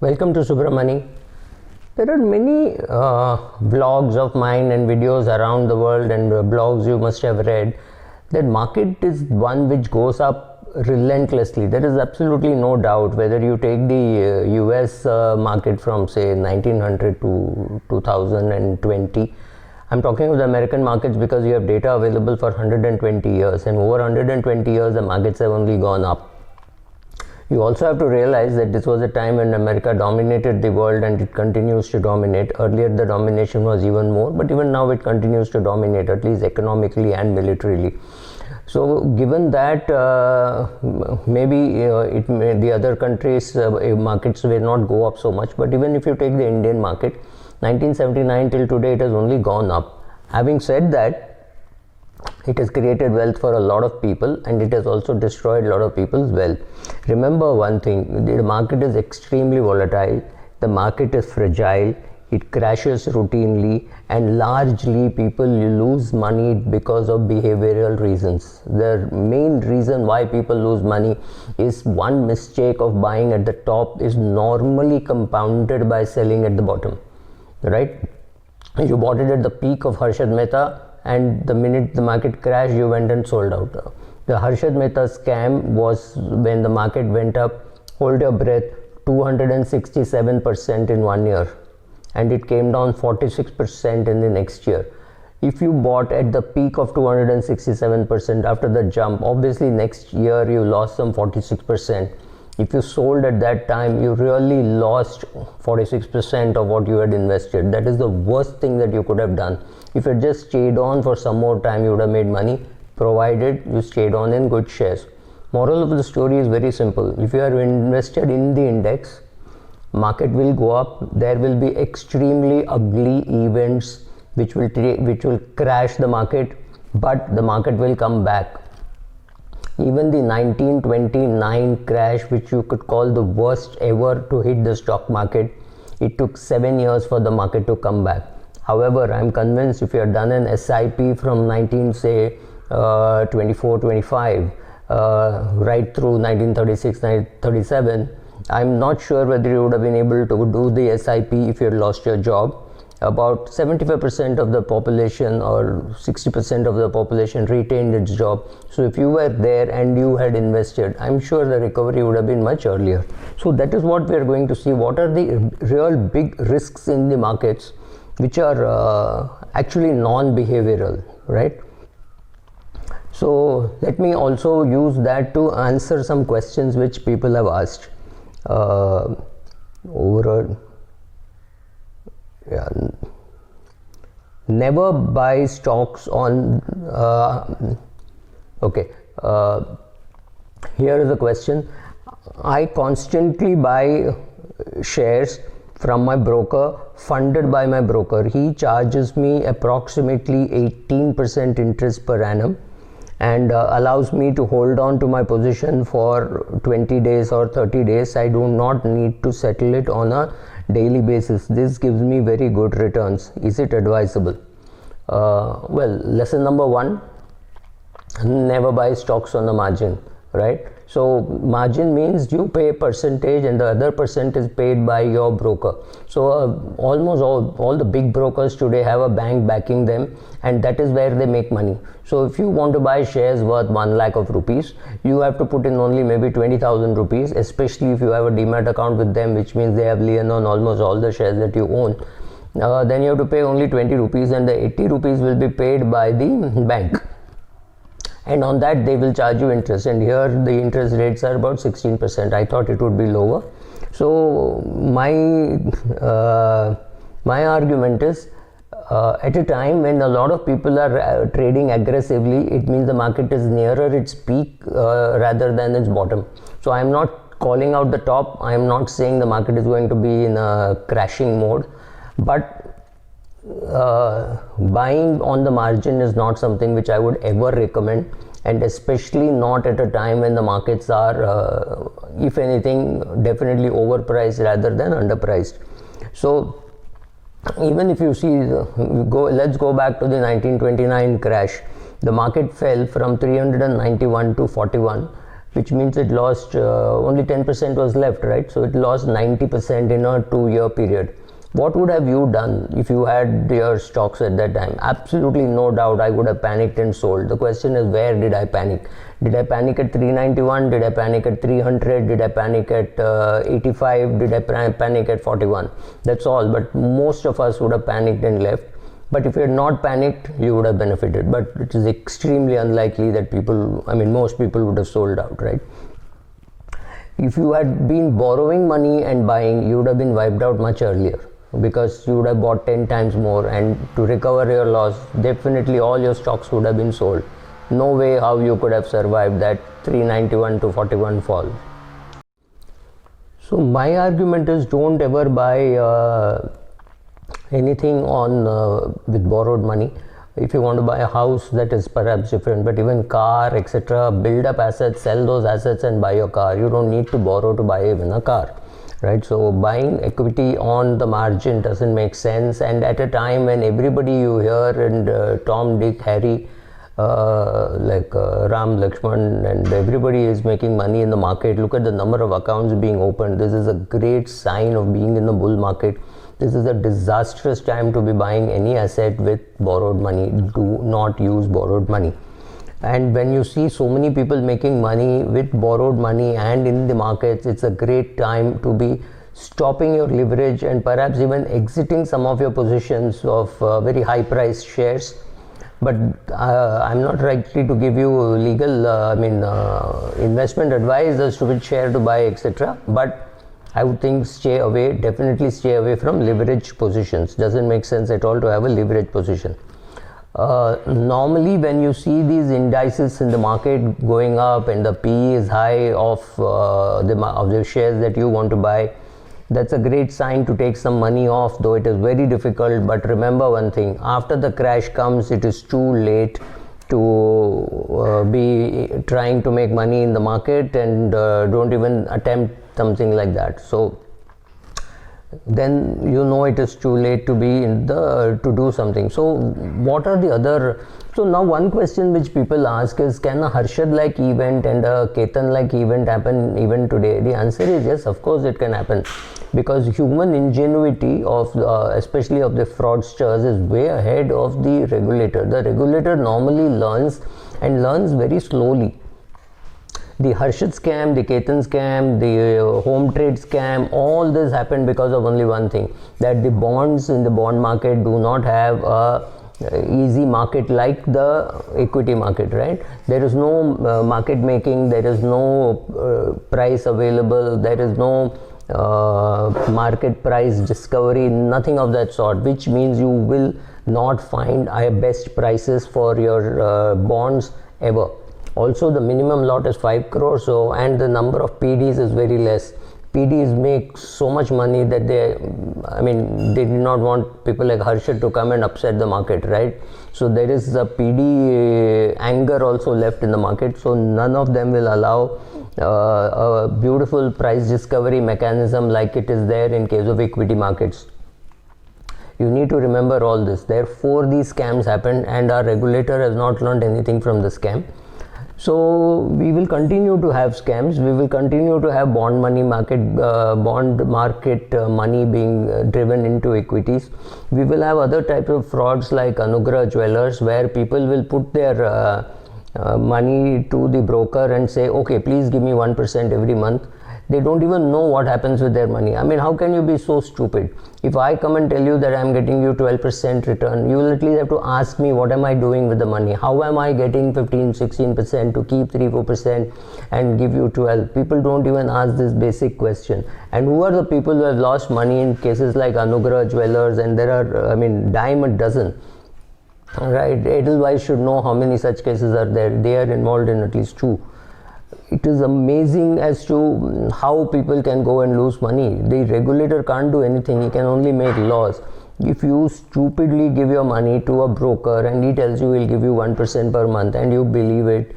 Welcome to Subramani. There are many blogs of mine and videos around the world and blogs you must have read that market is one which goes up relentlessly. There is absolutely no doubt whether you take the US market from say 1900 to 2020. I'm talking of the American markets because you have data available for 120 years, and over 120 years the markets have only gone up. You also have to realize that this was a time when America dominated the world and it continues to dominate. Earlier the domination was even more, but even now it continues to dominate, at least economically and militarily. So given that maybe the other countries markets will not go up so much, but even if you take the Indian market, 1979 till today it has only gone up. Having said that, it has created wealth for a lot of people and it has also destroyed a lot of people's wealth. Remember one thing, the market is extremely volatile, the market is fragile, it crashes routinely, and largely people lose money because of behavioral reasons. The main reason why people lose money is one mistake of buying at the top is normally compounded by selling at the bottom, right? You bought it at the peak of Harshad Mehta, and the minute the market crashed you went and sold out. The Harshad Mehta scam was when the market went up, hold your breath, 267% in 1 year, and it came down 46% in the next year. If you bought at the peak of 267% after the jump, obviously next year you lost some 46%. If you sold at that time, you really lost 46% of what you had invested. That is the worst thing that you could have done. If you had just stayed on for some more time, you would have made money, provided you stayed on in good shares. Moral of the story is very simple. If you are invested in the index, market will go up. There will be extremely ugly events which will crash the market, but the market will come back. Even the 1929 crash, which you could call the worst ever to hit the stock market, it took 7 years for the market to come back. However, I'm convinced if you have done an SIP from 1924-25 right through 1936-37, I'm not sure whether you would have been able to do the SIP if you had lost your job. About 75% of the population or 60% of the population retained its job. So if you were there and you had invested, I'm sure the recovery would have been much earlier. So that is what we are going to see. What are the real big risks in the markets which are actually non-behavioral, right? So let me also use that to answer some questions which people have asked. Never buy stocks on here is a question. I constantly buy shares from my broker, funded by my broker. He charges me approximately 18% interest per annum and allows me to hold on to my position for 20 days or 30 days. I do not need to settle it on a daily basis. This gives me very good returns. Is it advisable? Well, lesson number 1, never buy stocks on the margin, right? So margin means you pay a percentage and the other percent is paid by your broker. So almost all the big brokers today have a bank backing them, and that is where they make money. So if you want to buy shares worth 1 lakh of rupees, you have to put in only maybe 20,000 rupees, especially if you have a demat account with them, which means they have lien on almost all the shares that you own. Then you have to pay only 20 rupees and the 80 rupees will be paid by the bank. And on that they will charge you interest, and here the interest rates are about 16%. I thought it would be lower. So my argument is at a time when a lot of people are trading aggressively, it means the market is nearer its peak rather than its bottom. So I am not calling out the top. I am not saying the market is going to be in a crashing mode, but buying on the margin is not something which I would ever recommend, and especially not at a time when the markets are if anything definitely overpriced rather than underpriced. So even if you see let's go back to the 1929 crash. The market fell from 391 to 41. which means it lost only 10% was left, right? So it lost 90% in a 2-year period. What would have you done if you had your stocks at that time? Absolutely no doubt I would have panicked and sold. The question is, where did I panic? Did I panic at 391? Did I panic at 300? Did I panic at 85? Did I panic at 41? That's all. But most of us would have panicked and left. But if you had not panicked, you would have benefited. But it is extremely unlikely that most people would have sold out, right? If you had been borrowing money and buying, you would have been wiped out much earlier, because you would have bought 10 times more, and to recover your loss, definitely all your stocks would have been sold. No way how you could have survived that 391 to 41 fall. So my argument is, don't ever buy anything with borrowed money. If you want to buy a house, that is perhaps different, but even car, etc., build up assets, sell those assets and buy your car. You don't need to borrow to buy even a car, right? So buying equity on the margin doesn't make sense, and at a time when everybody you hear, and Tom, Dick, Harry, Ram, Lakshman, and everybody is making money in the market. Look at the number of accounts being opened. This is a great sign of being in the bull market. This is a disastrous time to be buying any asset with borrowed money. Do not use borrowed money. And when you see so many people making money with borrowed money and in the markets, it's a great time to be stopping your leverage and perhaps even exiting some of your positions of very high priced shares. But I'm not likely to give you legal investment advice as to which share to buy, etc. But I would think definitely stay away from leverage positions. Doesn't make sense at all to have a leverage position. Normally when you see these indices in the market going up and the PE is high of the shares that you want to buy, that's a great sign to take some money off, though it is very difficult. But remember one thing, after the crash comes, it is too late to be trying to make money in the market, and don't even attempt something like that. So then it is too late to be to do something. So what are the other? So now one question which people ask is, can a Harshad like event and a Ketan like event happen even today? The answer is yes, of course it can happen, because human ingenuity of especially of the fraudsters is way ahead of the regulator. The regulator normally learns very slowly. The Harshad scam, the Ketan scam, the home trade scam, all this happened because of only one thing, that the bonds in the bond market do not have a easy market like the equity market, right? There is no market making, there is no price available, there is no market price discovery, nothing of that sort, which means you will not find best prices for your bonds ever. Also, the minimum lot is 5 crores, and the number of PDs is very less. PDs make so much money that they did not want people like Harshad to come and upset the market, right? So there is a PD anger also left in the market. So none of them will allow a beautiful price discovery mechanism like it is there in case of equity markets. You need to remember all this. Therefore, these scams happened, and our regulator has not learned anything from the scam. So we will continue to have scams. We will continue to have bond market money being driven into equities. We will have other types of frauds like Anugrah Jewelers, where people will put their money to the broker and say, okay, please give me 1% every month. They don't even know what happens with their money. How can you be so stupid? If I come and tell you that I'm getting you 12% return, you will at least have to ask me, what am I doing with the money? How am I getting 15-16% to keep 3-4% and give you 12? People don't even ask this basic question. And who are the people who have lost money in cases like Anugrah Jewelers? And there are, dime a dozen. Right? Edelweiss should know how many such cases are there. They are involved in at least 2. It is amazing as to how people can go and lose money. The regulator can't do anything. He can only make laws. If you stupidly give your money to a broker and he tells you he'll give you 1% per month and you believe it,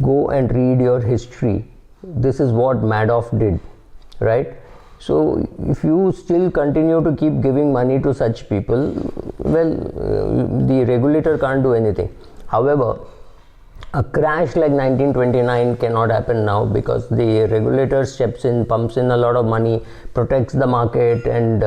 go and read your history. This is what Madoff did, right? So if you still continue to keep giving money to such people, well, the regulator can't do anything. However, a crash like 1929 cannot happen now, because the regulator steps in, pumps in a lot of money, protects the market, and